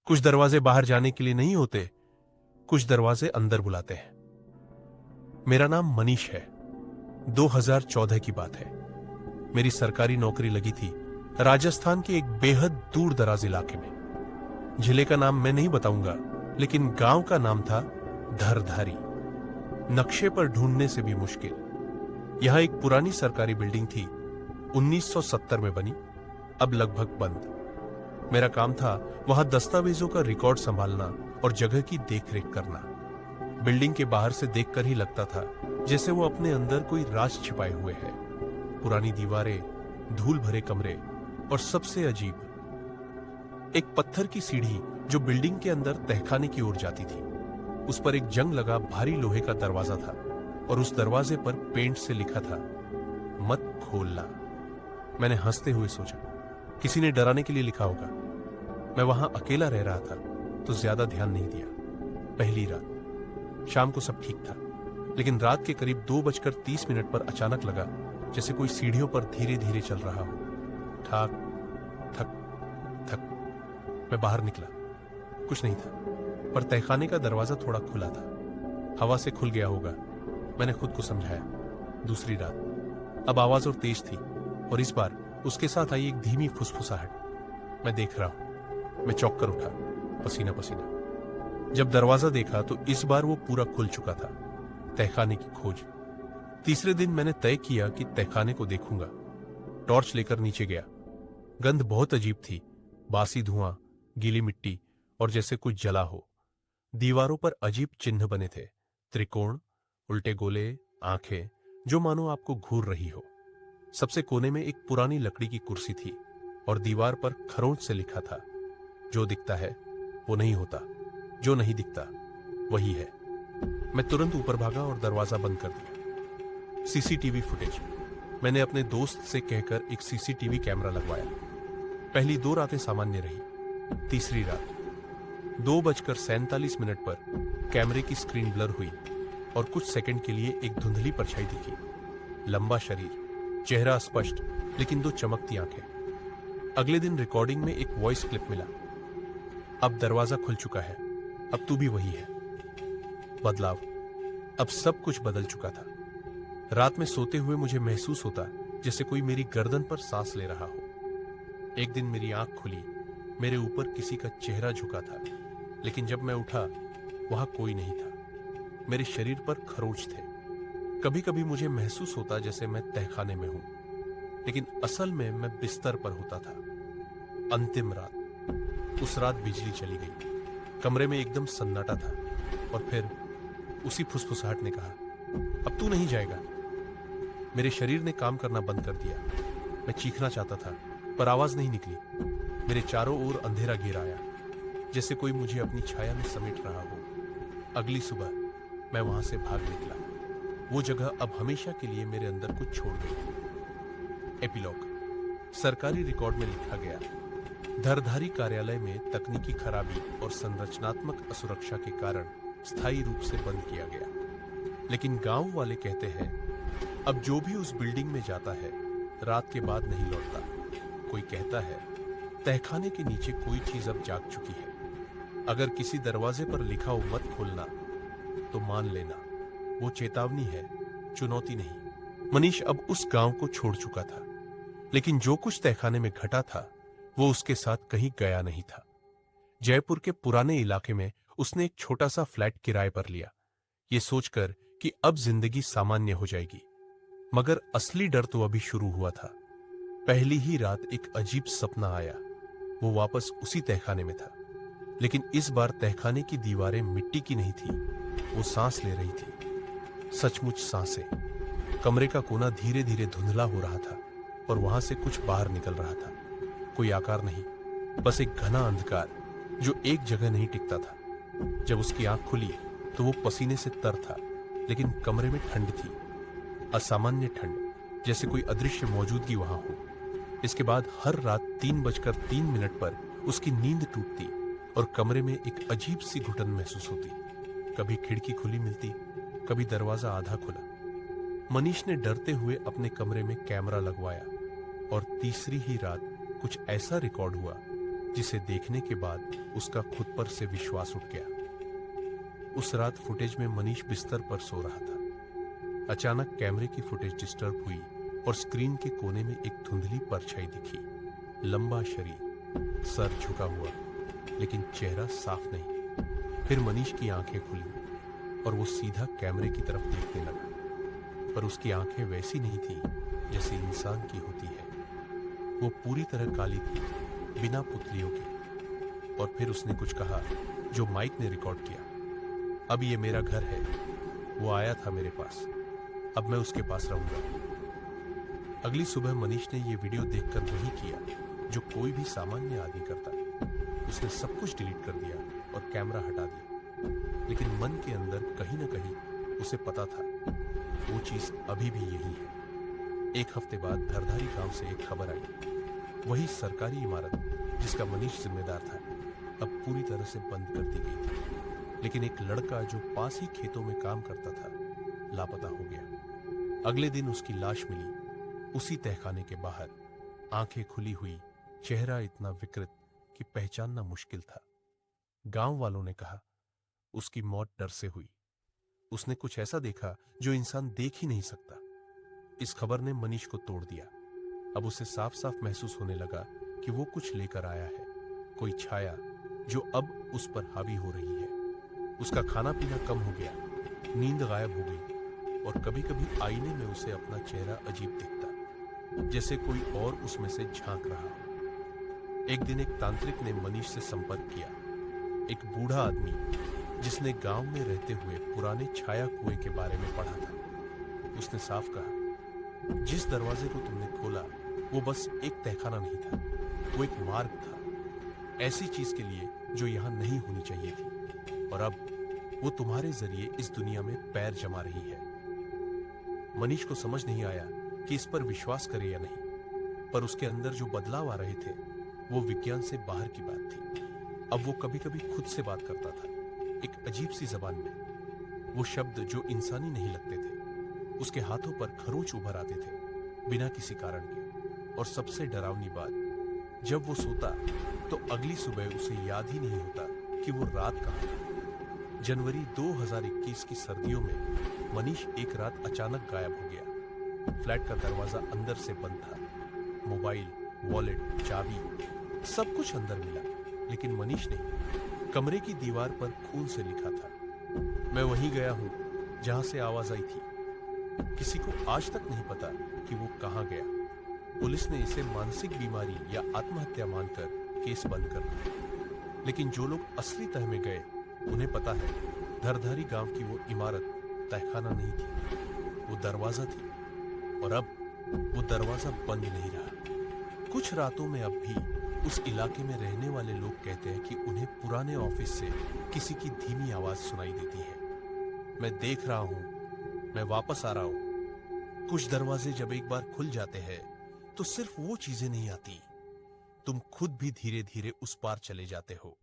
कुछ दरवाजे बाहर जाने के लिए नहीं होते, कुछ दरवाजे अंदर बुलाते हैं। मेरा नाम मनीष है। 2014 की बात है। मेरी सरकारी नौकरी लगी थी राजस्थान के एक बेहद दूर दराज इलाके में। जिले का नाम मैं नहीं बताऊंगा, लेकिन गांव का नाम था धरधारी। नक्शे पर ढूंढने से भी मुश्किल। यहां एक पुरानी सरकारी बिल्डिंग थी, 1970 में बनी, अब लगभग बंद। मेरा काम था वहां दस्तावेजों का रिकॉर्ड संभालना और जगह की देखरेख करना। बिल्डिंग के बाहर से देखकर ही लगता था जैसे वो अपने अंदर कोई राज छिपाए हुए है। पुरानी दीवारें, धूल भरे कमरे और सबसे अजीब, एक पत्थर की सीढ़ी जो बिल्डिंग के अंदर तहखाने की ओर जाती थी। उस पर एक जंग लगा भारी लोहे का दरवाजा था और उस दरवाजे पर पेंट से लिखा था, मत खोलना। मैंने हंसते हुए सोचा, किसी ने डराने के लिए लिखा होगा। मैं वहां अकेला रह रहा था तो ज्यादा ध्यान नहीं दिया। पहली रात, शाम को सब ठीक था, लेकिन रात के करीब 2:30 पर अचानक लगा जैसे कोई सीढ़ियों पर धीरे धीरे चल रहा हो। ठाक थक थक। मैं बाहर निकला, कुछ नहीं था, पर तहखाने का दरवाजा थोड़ा खुला था। हवा से खुल गया होगा, मैंने खुद को समझाया। दूसरी रात, अब आवाज और तेज थी और इस बार उसके साथ आई एक धीमी फुसफुसाहट। मैं देख रहा हूं। मैं चौंक कर उठा, पसीना पसीना। जब दरवाजा देखा तो इस बार वो पूरा खुल चुका था। तहखाने की खोज। तीसरे दिन मैंने तय किया कि तहखाने को देखूंगा। टॉर्च लेकर नीचे गया। गंध बहुत अजीब थी, बासी धुआं, गीली मिट्टी और जैसे कुछ जला हो। दीवारों पर अजीब चिन्ह बने थे, त्रिकोण, उल्टे गोले, आंखें जो मानो आपको घूर रही हो। सबसे कोने में एक पुरानी लकड़ी की कुर्सी थी और दीवार पर खरोंच से लिखा था, जो दिखता है वो नहीं होता, जो नहीं दिखता वही है। मैं तुरंत ऊपर भागा और दरवाजा बंद कर दिया। CCTV footage. मैंने अपने दोस्त से कहकर एक सीसीटीवी कैमरा लगवाया। पहली 2 रातें सामान्य रही। तीसरी रात 2:47 पर कैमरे की स्क्रीन ब्लर हुई और कुछ सेकंड के लिए एक धुंधली परछाई दिखी। लंबा शरीर, चेहरा स्पष्ट, लेकिन 2 चमकती आंखें। अगले दिन रिकॉर्डिंग में एक वॉइस क्लिप मिला, अब दरवाजा खुल चुका है, अब तू भी वही है। बदलाव। अब सब कुछ बदल चुका था। रात में सोते हुए मुझे महसूस होता जैसे कोई मेरी गर्दन पर सांस ले रहा हो। एक दिन मेरी आंख खुली, मेरे ऊपर किसी का चेहरा झुका था, लेकिन जब मैं उठा वहां कोई नहीं था। मेरे शरीर पर खरोंच थे। कभी कभी मुझे महसूस होता जैसे मैं तहखाने में हूं, लेकिन असल में मैं बिस्तर पर होता था। अंतिम रात। उस रात बिजली चली गई। कमरे में एकदम सन्नाटा था और फिर उसी फुसफुसाहट ने कहा, अब तू नहीं जाएगा। मेरे शरीर ने काम करना बंद कर दिया। मैं चीखना चाहता था पर आवाज नहीं निकली। मेरे चारों ओर अंधेरा घेर आया, जैसे कोई मुझे अपनी छाया में समेट रहा हो। अगली सुबह मैं वहां से भाग निकला। वो जगह अब हमेशा के लिए मेरे अंदर कुछ छोड़ गई थी। एपिलॉग। सरकारी रिकॉर्ड में लिखा गया, धरधारी कार्यालय में तकनीकी खराबी और संरचनात्मक असुरक्षा के कारण स्थायी रूप से बंद किया गया। लेकिन गांव वाले कहते हैं, अब जो भी उस बिल्डिंग में जाता है रात के बाद नहीं लौटता। कोई कहता है, तहखाने के नीचे कोई चीज अब जाग चुकी है। अगर किसी दरवाजे पर लिखा हो मत खोलना, तो मान लेना वो चेतावनी है, चुनौती नहीं। मनीष अब उस गांव को छोड़ चुका था, लेकिन जो कुछ तहखाने में घटा था वो उसके साथ कहीं गया नहीं था। जयपुर के पुराने इलाके में उसने एक छोटा सा फ्लैट किराए पर लिया, ये सोचकर कि अब जिंदगी सामान्य हो जाएगी। मगर असली डर तो अभी शुरू हुआ था। पहली ही रात एक अजीब सपना आया। वो वापस उसी तहखाने में था, लेकिन इस बार तहखाने की दीवारें मिट्टी की नहीं थी, वो सांस ले रही थी। सचमुच सांसें। कमरे का कोना धीरे धीरे धुंधला हो रहा था और वहां से कुछ बाहर निकल रहा था। कोई आकार नहीं, बस एक घना अंधकार जो एक जगह नहीं टिकता था। जब उसकी आंख खुली तो वो पसीने से तर था, लेकिन कमरे में ठंड थी, असामान्य ठंड, जैसे कोई अदृश्य मौजूदगी वहां हो। इसके बाद हर रात 3:03 पर उसकी नींद टूटती और कमरे में एक अजीब सी घुटन महसूस होती। कभी खिड़की खुली मिलती, कभी दरवाजा आधा खुला। मनीष ने डरते हुए अपने कमरे में कैमरा लगवाया और तीसरी ही रात कुछ ऐसा रिकॉर्ड हुआ जिसे देखने के बाद उसका खुद पर से विश्वास उठ गया। उस रात फुटेज में मनीष बिस्तर पर सो रहा था। अचानक कैमरे की फुटेज डिस्टर्ब हुई और स्क्रीन के कोने में एक धुंधली परछाई दिखी। लंबा शरीर, सर झुका हुआ, लेकिन चेहरा साफ नहीं। फिर मनीष की आंखें खुली और वो सीधा कैमरे की तरफ देखने लगा, पर उसकी आंखें वैसी नहीं थी जैसे इंसान की होती है। वो पूरी तरह काली थी, बिना पुतलियों के। और फिर उसने कुछ कहा जो माइक ने रिकॉर्ड किया। अब ये मेरा घर है, वो आया था मेरे पास, अब मैं उसके पास रहूंगा। अगली सुबह मनीष ने ये वीडियो देखकर वही किया जो कोई भी सामान्य आदमी करता। उसने सब कुछ डिलीट कर दिया और कैमरा हटा दिया, लेकिन मन के अंदर कहीं ना कहीं उसे पता था वो चीज अभी भी यही है। एक हफ्ते बाद धरधारी गांव से एक खबर आई। वही सरकारी इमारत जिसका मनीष जिम्मेदार था, अब पूरी तरह से बंद कर दी गई थी। लेकिन एक लड़का जो पास ही खेतों में काम करता था, लापता हो गया। अगले दिन उसकी लाश मिली, उसी तहखाने के बाहर, आंखें खुली हुई, चेहरा इतना विकृत कि पहचानना मुश्किल था। गांव वालों ने कहा उसकी मौत डर से हुई। उसने कुछ ऐसा देखा जो इंसान देख ही नहीं सकता। इस खबर ने मनीष को तोड़ दिया। अब उसे साफ साफ महसूस होने लगा कि वो कुछ लेकर आया है, कोई छाया जो अब उस पर हावी हो रही है। उसका खाना पीना कम हो गया, नींद गायब हो गई, और कभी कभी आईने में उसे अपना चेहरा अजीब दिखता, जैसे कोई और उसमें से झांक रहा हो। एक दिन एक तांत्रिक ने मनीष से संपर्क किया, एक बूढ़ा आदमी जिसने गांव में रहते हुए पुराने छाया कुएं के बारे में पढ़ा था। उसने साफ कहा, जिस दरवाजे को तुमने खोला वो बस एक तहखाना नहीं था, वो एक मार्ग था, ऐसी चीज के लिए जो यहां नहीं होनी चाहिए थी, और अब वो तुम्हारे जरिए इस दुनिया में पैर जमा रही है। मनीष को समझ नहीं आया कि इस पर विश्वास करे या नहीं, पर उसके अंदर जो बदलाव आ रहे थे वो विज्ञान से बाहर की बात थी। अब वो कभी कभी खुद से बात करता था, एक अजीब सी जबान में। वो शब्द जो इंसानी नहीं लगते थे। उसके हाथों पर खरोंच उभर आते थे, बिना किसी कारण के। और सबसे डरावनी बात, जब वो सोता तो अगली सुबह उसे याद ही नहीं होता कि वो रात कहाँ था। जनवरी 2021 की सर्दियों में मनीष एक रात अचानक गायब हो गया। फ्लैट का दरवाजा अंदर से बंद था। मोबाइल, वॉलेट, चाबी, सब कुछ अंदर मिला, लेकिन मनीष नहीं। कमरे की दीवार पर खून से लिखा था, मैं वहीं गया हूं जहां से आवाज आई थी। किसी को आज तक नहीं पता कि वो कहां गया। पुलिस ने इसे मानसिक बीमारी या आत्महत्या मानकर केस बंद कर दिया। लेकिन जो लोग असली तह में गए उन्हें पता है, धरधारी गांव की वो इमारत तहखाना नहीं थी, वो दरवाजा थी। और अब वो दरवाजा बंद नहीं रहा। कुछ रातों में अब भी उस इलाके में रहने वाले लोग कहते हैं कि उन्हें पुराने ऑफिस से किसी की धीमी आवाज सुनाई देती है, मैं देख रहा हूं, मैं वापस आ रहा हूं। कुछ दरवाजे जब एक बार खुल जाते हैं तो सिर्फ वो चीजें नहीं आती, तुम खुद भी धीरे धीरे उस पार चले जाते हो।